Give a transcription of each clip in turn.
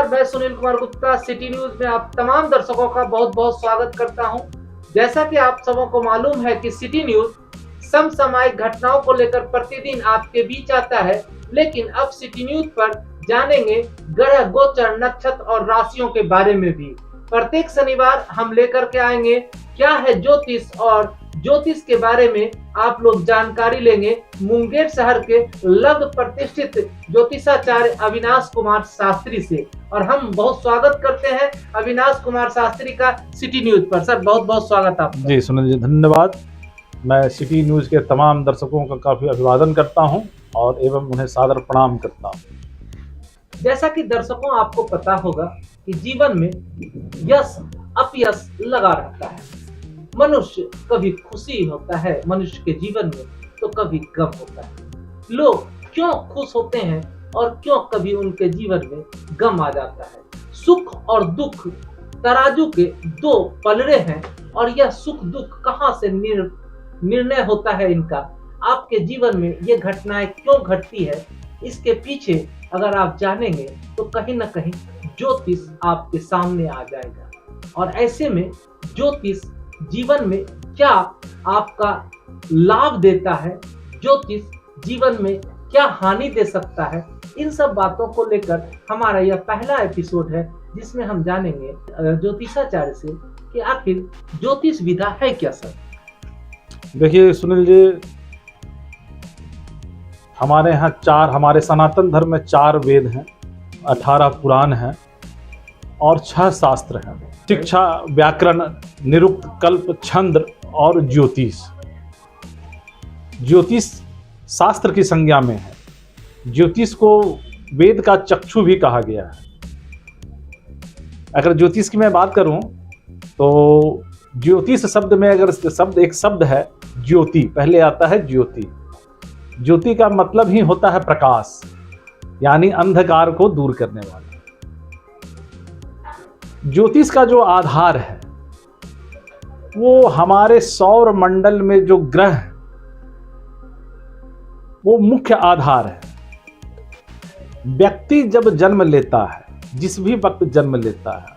नमस्कार, मैं Sunil Kumar Gupta city news में आप तमाम दर्शकों का बहुत बहुत स्वागत करता हूं। जैसा कि आप सबों को मालूम है कि सिटी न्यूज समसामयिक घटनाओं को लेकर प्रतिदिन आपके बीच आता है, लेकिन अब सिटी न्यूज पर जानेंगे ग्रह गोचर, नक्षत्र और राशियों के बारे में भी। प्रत्येक शनिवार हम लेकर के आएंगे क्या है ज्योतिष, और ज्योतिष के बारे में आप लोग जानकारी लेंगे मुंगेर शहर के लग प्रतिष्ठित ज्योतिषाचार्य अविनाश कुमार शास्त्री से। और हम बहुत स्वागत करते हैं अविनाश कुमार शास्त्री का सिटी न्यूज पर। सर, बहुत बहुत स्वागत आपका। जी सुनील जी, धन्यवाद। मैं सिटी न्यूज के तमाम दर्शकों का काफ़ी अभिवादन करता हूं और एवं उन्हें सादर प्रणाम करता हूं। जैसा कि दर्शकों आपको पता होगा कि जीवन में यश अपयश लगा रहता है। मनुष्य कभी खुशी होता है मनुष्य के जीवन में, तो कभी गम होता है। लोग क्यों खुश होते हैं और क्यों कभी उनके जीवन में गम आ जाता है। सुख और दुख तराजू के दो पलड़े हैं, और यह सुख दुख कहां से निर्णय होता है इनका। आपके जीवन में ये घटनाएं क्यों घटती है, इसके पीछे अगर आप जानेंगे तो कहीं ना कहीं ज्योतिष आपके सामने आ जाएगा। और ऐसे में ज्योतिष जीवन में क्या आपका लाभ देता है, ज्योतिष जीवन में क्या हानि दे सकता है, इन सब बातों को लेकर हमारा यह पहला एपिसोड है, जिसमें हम जानेंगे ज्योतिषाचार्य से कि आखिर ज्योतिष विधा है क्या। सर देखिए सुनील जी, हमारे यहाँ हमारे सनातन धर्म में 4 वेद हैं, 18 पुराण हैं और 6 शास्त्र हैं। शिक्षा, व्याकरण, निरुक्त, कल्प, छंद और ज्योतिष। ज्योतिष शास्त्र की संज्ञा में है। ज्योतिष को वेद का चक्षु भी कहा गया है। अगर ज्योतिष की मैं बात करूं तो ज्योतिष शब्द में अगर एक शब्द है ज्योति, पहले आता है ज्योति। ज्योति का मतलब ही होता है प्रकाश, यानी अंधकार को दूर करने वाला। ज्योतिष का जो आधार है वो हमारे सौर मंडल में जो ग्रह, वो मुख्य आधार है। व्यक्ति जब जन्म लेता है, जिस भी वक्त जन्म लेता है,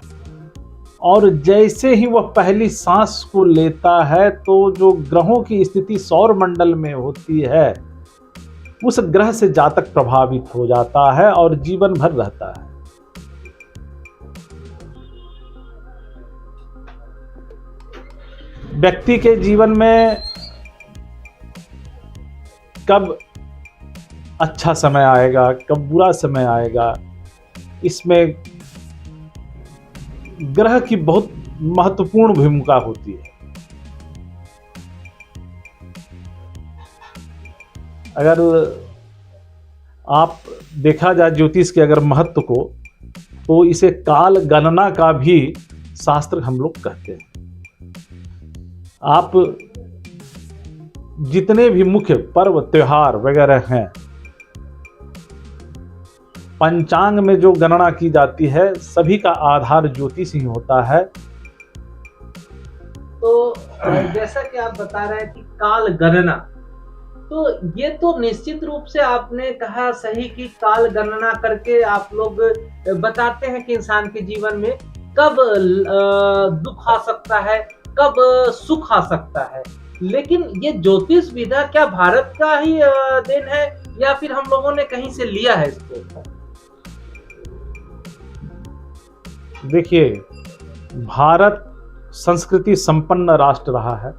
और जैसे ही वह पहली सांस को लेता है, तो जो ग्रहों की स्थिति सौर मंडल में होती है, उस ग्रह से जातक प्रभावित हो जाता है और जीवन भर रहता है। व्यक्ति के जीवन में कब अच्छा समय आएगा, कब बुरा समय आएगा, इसमें ग्रह की बहुत महत्वपूर्ण भूमिका होती है। अगर आप देखा जाए ज्योतिष के अगर महत्व को, तो इसे काल गणना का भी शास्त्र हम लोग कहते हैं। आप जितने भी मुख्य पर्व त्योहार वगैरह हैं, पंचांग में जो गणना की जाती है, सभी का आधार ज्योतिष ही होता है। तो जैसा कि आप बता रहे हैं कि काल गणना, तो ये तो निश्चित रूप से आपने कहा सही कि काल गणना करके आप लोग बताते हैं कि इंसान के जीवन में कब दुख आ सकता है, कब सुख आ सकता है। लेकिन ये ज्योतिष विधा क्या भारत का ही देन है, या फिर हम लोगों ने कहीं से लिया है इसको? देखिए, भारत संस्कृति संपन्न राष्ट्र रहा है,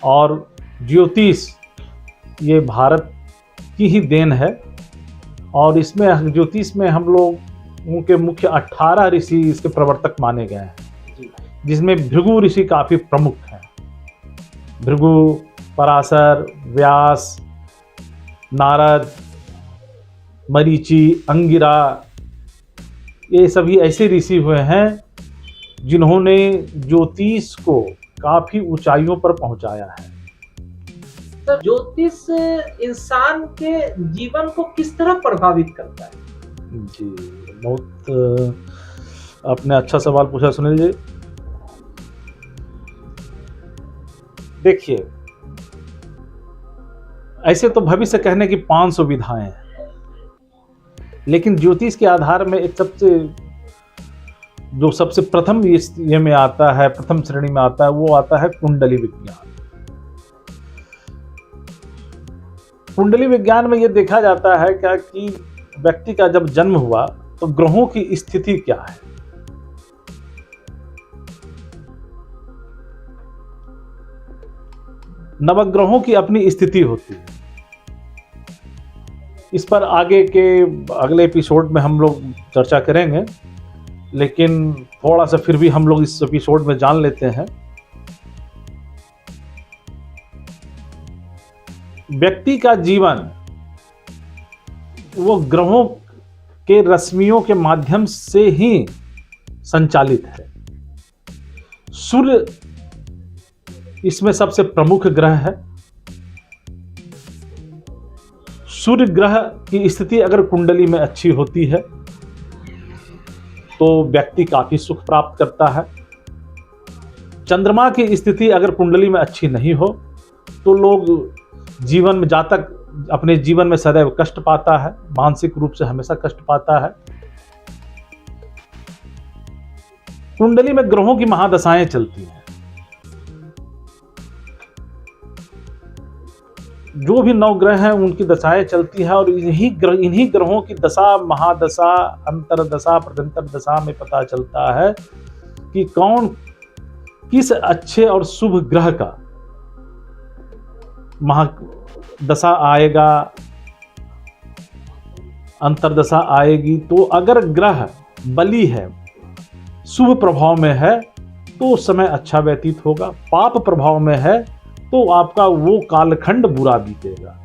और ज्योतिष ये भारत की ही देन है। और इसमें ज्योतिष में हम लोग उनके मुख्य 18 ऋषि इसके प्रवर्तक माने गए हैं, जिसमें भृगु ऋषि काफी प्रमुख हैं। भृगु, पराशर, व्यास, नारद, मरीचि, अंगिरा, ये सभी ऐसे ऋषि हुए हैं जिन्होंने ज्योतिष को काफी ऊंचाइयों पर पहुंचाया है। तो ज्योतिष इंसान के जीवन को किस तरह प्रभावित करता है? जी, बहुत आपने अच्छा सवाल पूछा सुनील जी। देखिए, ऐसे तो भविष्य कहने की 500 विधाएं हैं, लेकिन ज्योतिष के आधार में एक सबसे प्रथम ये में आता है, प्रथम श्रेणी में आता है, वो आता है कुंडली विज्ञान। कुंडली विज्ञान में ये देखा जाता है क्या कि व्यक्ति का जब जन्म हुआ तो ग्रहों की स्थिति क्या है। नवग्रहों की अपनी स्थिति होती है। इस पर अगले एपिसोड में हम लोग चर्चा करेंगे, लेकिन थोड़ा सा फिर भी हम लोग इस एपिसोड में जान लेते हैं। व्यक्ति का जीवन वो ग्रहों के रश्मियों के माध्यम से ही संचालित है। सूर्य इसमें सबसे प्रमुख ग्रह है। सूर्य ग्रह की स्थिति अगर कुंडली में अच्छी होती है तो व्यक्ति काफी सुख प्राप्त करता है। चंद्रमा की स्थिति अगर कुंडली में अच्छी नहीं हो तो लोग जीवन में जातक अपने जीवन में सदैव कष्ट पाता है, मानसिक रूप से हमेशा कष्ट पाता है। कुंडली में ग्रहों की महादशाएं चलती हैं। जो भी 9 ग्रह हैं उनकी दशाएं चलती है, और इन्हीं ग्रहों की दशा, महादशा, अंतरदशा, प्रत्यंतर दशा में पता चलता है कि कौन किस अच्छे और शुभ ग्रह का महादशा आएगा, अंतरदशा आएगी। तो अगर ग्रह बली है, शुभ प्रभाव में है, तो उस समय अच्छा व्यतीत होगा। पाप प्रभाव में है तो आपका वो कालखंड बुरा बीतेगा।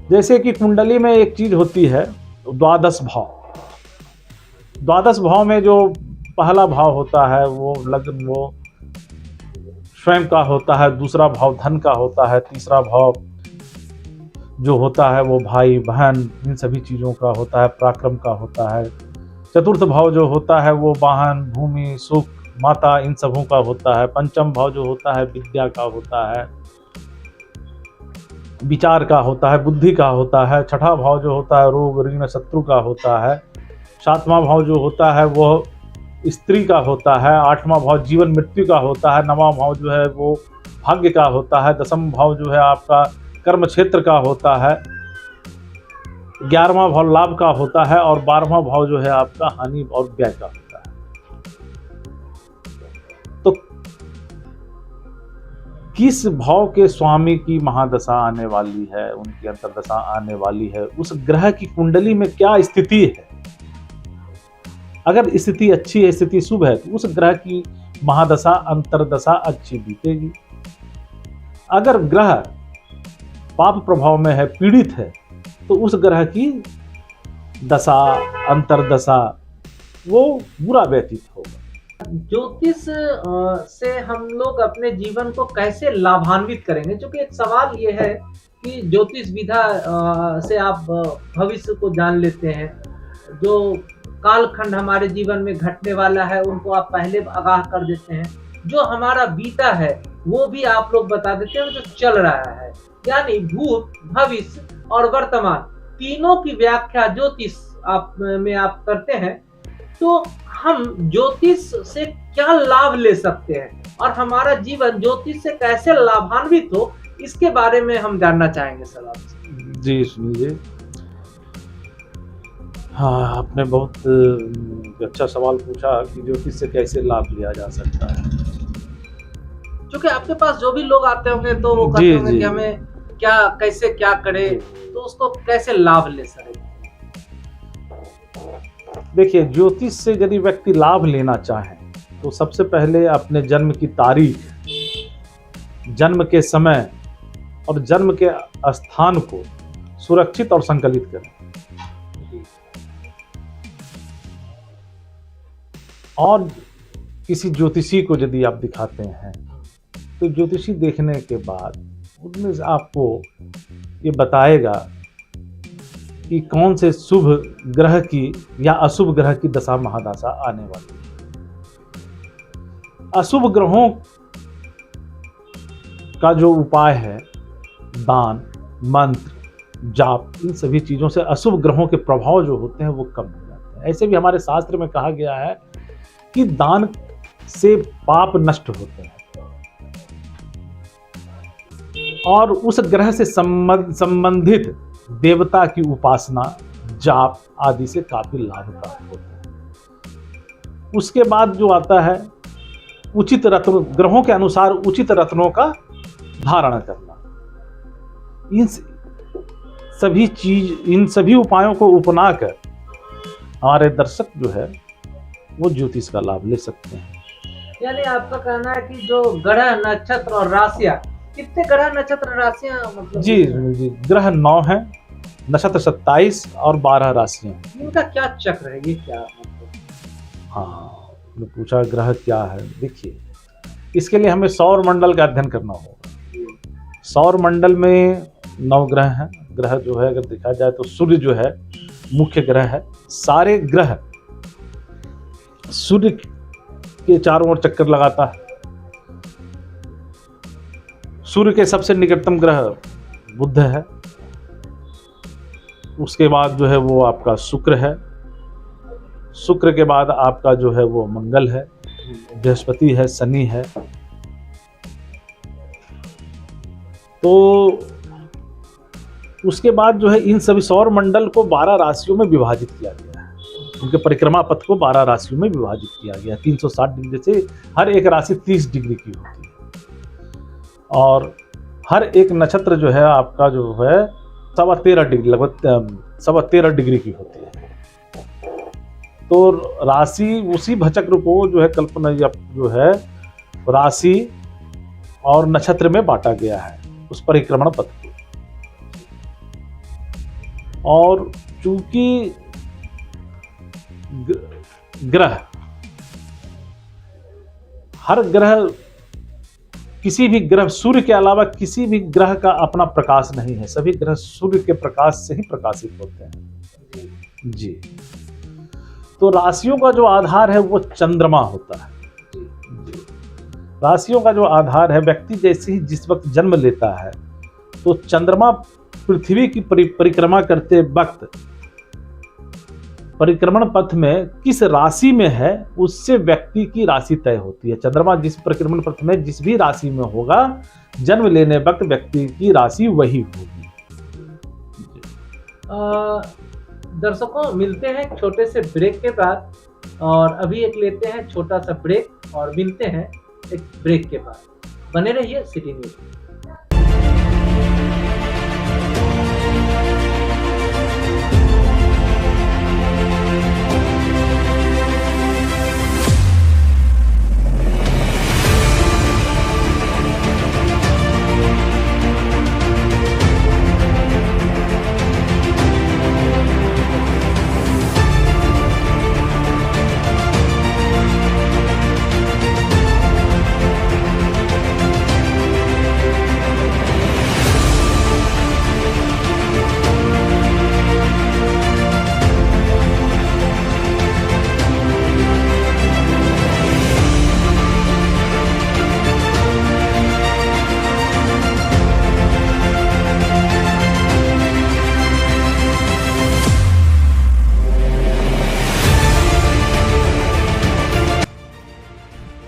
जैसे कि कुंडली में एक चीज होती है द्वादश भाव। द्वादश भाव में जो पहला भाव होता है वो लग्न, वो स्वयं का होता है। दूसरा भाव धन का होता है। तीसरा भाव जो होता है वो भाई बहन इन सभी चीजों का होता है, पराक्रम का होता है। चतुर्थ भाव जो होता है वो वाहन, भूमि, सुख, माता, इन सबों का होता है। पंचम भाव जो होता है विद्या का होता है, विचार का होता है, बुद्धि का होता है। छठा भाव जो होता है रोग, ऋण, शत्रु का होता है। सातवां भाव जो होता है वो स्त्री का होता है। आठवां भाव जीवन मृत्यु का होता है। नवां भाव जो है वो भाग्य का होता है। दसम भाव जो है आपका कर्म क्षेत्र का होता है। 11वां भाव लाभ का होता है, और 12वां भाव जो है आपका हानि और व्यय का होता है। तो किस भाव के स्वामी की महादशा आने वाली है, उनकी अंतरदशा आने वाली है, उस ग्रह की कुंडली में क्या स्थिति है। अगर स्थिति अच्छी है, स्थिति शुभ है, तो उस ग्रह की महादशा अंतरदशा अच्छी बीतेगी। अगर ग्रह पाप प्रभाव में है, पीड़ित है, तो उस ग्रह की दशा अंतरदशा वो बुरा व्यतीत होगा। ज्योतिष से हम लोग अपने जीवन को कैसे लाभान्वित करेंगे? क्योंकि एक सवाल ये है कि ज्योतिष विधा से आप भविष्य को जान लेते हैं। जो कालखंड हमारे जीवन में घटने वाला है उनको आप पहले आगाह कर देते हैं। जो हमारा बीता है वो भी आप लोग बता देते हैं, जो चल रहा है। यानी भूत, भविष्य और वर्तमान तीनों की व्याख्या ज्योतिष में आप करते हैं। तो हम ज्योतिष से क्या लाभ ले सकते हैं और हमारा जीवन ज्योतिष से कैसे लाभान्वित हो, इसके बारे में हम जानना चाहेंगे सर आपसे। जी सुनिए, हाँ आपने बहुत अच्छा सवाल पूछा कि ज्योतिष से कैसे लाभ लिया जा सकता है। क्योंकि आपके पास जो भी लोग आते होंगे तो वो कहते होंगे कि हमें क्या कैसे क्या करें, तो उसको कैसे लाभ ले सके। देखिए, ज्योतिष से यदि व्यक्ति लाभ लेना चाहे तो सबसे पहले अपने जन्म की तारीख, जन्म के समय और जन्म के स्थान को सुरक्षित और संकलित करें। और किसी ज्योतिषी को यदि आप दिखाते हैं तो ज्योतिषी देखने के बाद उसमें आपको ये बताएगा कि कौन से शुभ ग्रह की या अशुभ ग्रह की दशा महादशा आने वाली है। अशुभ ग्रहों का जो उपाय है, दान, मंत्र, जाप, इन सभी चीज़ों से अशुभ ग्रहों के प्रभाव जो होते हैं वो कम हो जाते हैं। ऐसे भी हमारे शास्त्र में कहा गया है कि दान से पाप नष्ट होते हैं और उस ग्रह से संबंधित देवता की उपासना, जाप आदि से काफी लाभ प्राप्त होता है। उसके बाद जो आता है उचित रत्न, ग्रहों के अनुसार उचित रत्नों का धारण करना। इन सभी उपायों को अपना कर हमारे दर्शक जो है वो ज्योतिष का लाभ ले सकते हैं। यानी आपका कहना है कि जो ग्रह, नक्षत्र और राशियां, कितने ग्रह, नक्षत्र, राशियां मतलब? जी, ग्रह 9 है, नक्षत्र 27 और 12 राशियां। इनका क्या चक्र है, ये क्या मतलब? हाँ, मैं पूछा ग्रह क्या है। देखिए, इसके लिए हमें सौर मंडल का अध्ययन करना होगा। सौर मंडल में 9 ग्रह हैं। ग्रह जो है अगर देखा जाए तो सूर्य जो है मुख्य ग्रह है। सारे ग्रह सूर्य के चारों ओर चक्कर लगाता है। सूर्य के सबसे निकटतम ग्रह बुध है, उसके बाद जो है वो आपका शुक्र है, शुक्र के बाद आपका जो है वो मंगल है, बृहस्पति है, शनि है। तो उसके बाद जो है इन सभी सौर मंडल को 12 राशियों में विभाजित किया गया है। उनके परिक्रमा पथ को 12 राशियों में विभाजित किया गया है। 360 डिग्री से हर एक राशि 30 डिग्री की होती है और हर एक नक्षत्र जो है आपका जो है 13.25 डिग्री, लगभग 13.25 डिग्री की होती है। तो राशि उसी भचक्र को जो है कल्पना जो है राशि और नक्षत्र में बांटा गया है उस परिक्रमण पथ को। और चूंकि ग्रह, हर ग्रह, किसी भी ग्रह, सूर्य के अलावा किसी भी ग्रह का अपना प्रकाश नहीं है। सभी ग्रह सूर्य के प्रकाश से ही प्रकाशित होते हैं। जी, तो राशियों का जो आधार है वो चंद्रमा होता है। राशियों का जो आधार है, व्यक्ति जैसे ही जिस वक्त जन्म लेता है तो चंद्रमा पृथ्वी की परिक्रमा करते वक्त परिक्रमण पथ में किस राशि में है उससे व्यक्ति की राशि तय होती है। चंद्रमा जिस परिक्रमण पथ में जिस भी राशि में होगा, जन्म लेने वक्त व्यक्ति की राशि वही होगी। दर्शकों, मिलते हैं एक छोटे से ब्रेक के बाद, और अभी एक लेते हैं छोटा सा ब्रेक और मिलते हैं एक ब्रेक के बाद। बने रहिए सिटी न्यूज में।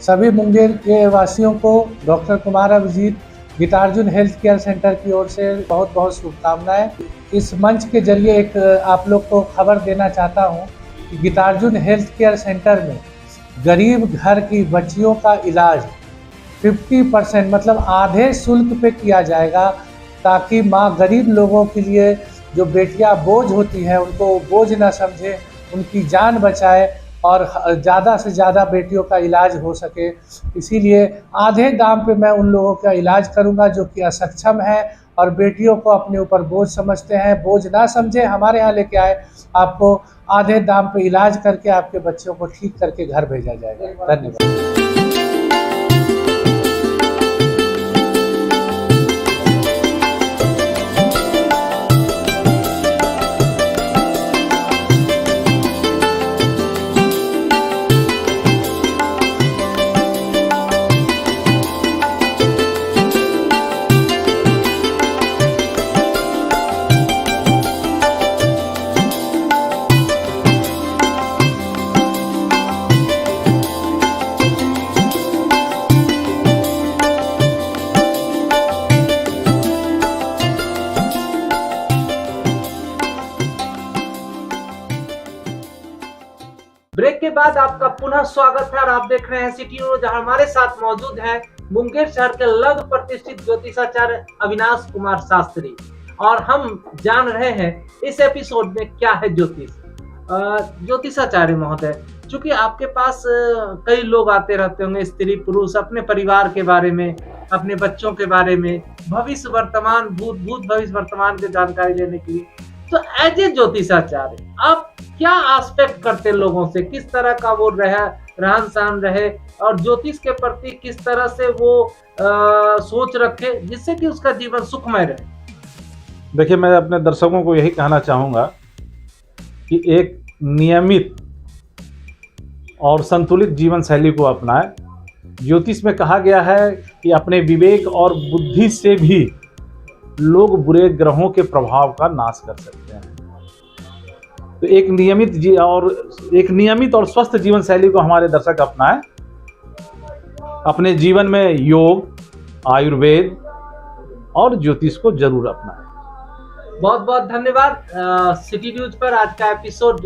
सभी मुंगेर के वासियों को doctor Kumar Abhijeet Geetarjun health care centre की ओर से बहुत बहुत शुभकामनाएं। इस मंच के जरिए एक आप लोग को खबर देना चाहता हूं कि गीतार्जुन हेल्थ केयर सेंटर में गरीब घर की बच्चियों का इलाज 50% मतलब आधे शुल्क पे किया जाएगा, ताकि माँ गरीब लोगों के लिए जो बेटियां बोझ होती हैं उनको बोझ न समझे, उनकी जान बचाए और ज़्यादा से ज़्यादा बेटियों का इलाज हो सके। इसीलिए आधे दाम पे मैं उन लोगों का इलाज करूंगा जो कि असक्षम है और बेटियों को अपने ऊपर बोझ समझते हैं। बोझ ना समझे, हमारे यहाँ लेके आए, आपको आधे दाम पे इलाज करके आपके बच्चों को ठीक करके घर भेजा जाएगा। धन्यवाद। बाद आपका पुनः स्वागत है और आप देख रहे हैं सिटी न्यूज, जहां हमारे साथ मौजूद है मुंगेर शहर के लघु प्रतिष्ठित ज्योतिषाचार्य अविनाश कुमार शास्त्री। और हम जान रहे हैं इस एपिसोड में क्या है ज्योतिष। ज्योतिषाचार्य महोदय, चूंकि आपके पास कई लोग आते रहते होंगे, स्त्री पुरुष, अपने परिवार के बारे में, अपने बच्चों के बारे में, भविष्य वर्तमान, भूत भविष्य वर्तमान की जानकारी लेने के लिए, तो एज ए ज्योतिषाचार्य आप क्या आस्पेक्ट करते लोगों से, किस तरह का वो रहन सहन रहे और ज्योतिष के प्रति किस तरह से वो सोच रखे जिससे कि उसका जीवन सुखमय रहे? देखिए, मैं अपने दर्शकों को यही कहना चाहूँगा कि एक नियमित और संतुलित जीवन शैली को अपनाएं। ज्योतिष में कहा गया है कि अपने विवेक और बुद्धि से भी लोग बुरे ग्रहों के प्रभाव का नाश कर सकते हैं। तो एक नियमित और स्वस्थ जीवन शैली को हमारे दर्शक अपनाएं। अपने जीवन में योग, आयुर्वेद और ज्योतिष को जरूर अपनाएं। बहुत बहुत धन्यवाद। सिटी न्यूज पर आज का एपिसोड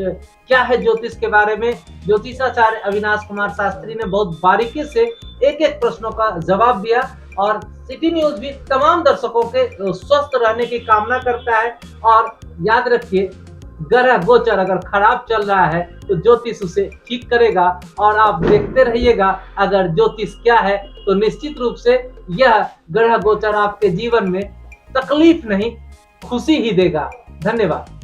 क्या है ज्योतिष के बारे में ज्योतिषाचार्य अविनाश कुमार शास्त्री ने बहुत बारीकी से एक एक प्रश्नों का जवाब दिया। और सिटी न्यूज भी तमाम दर्शकों के स्वस्थ रहने की कामना करता है। और याद रखिए, ग्रह गोचर अगर खराब चल रहा है तो ज्योतिष उसे ठीक करेगा। और आप देखते रहिएगा, अगर ज्योतिष क्या है तो निश्चित रूप से यह ग्रह गोचर आपके जीवन में तकलीफ नहीं, खुशी ही देगा। धन्यवाद।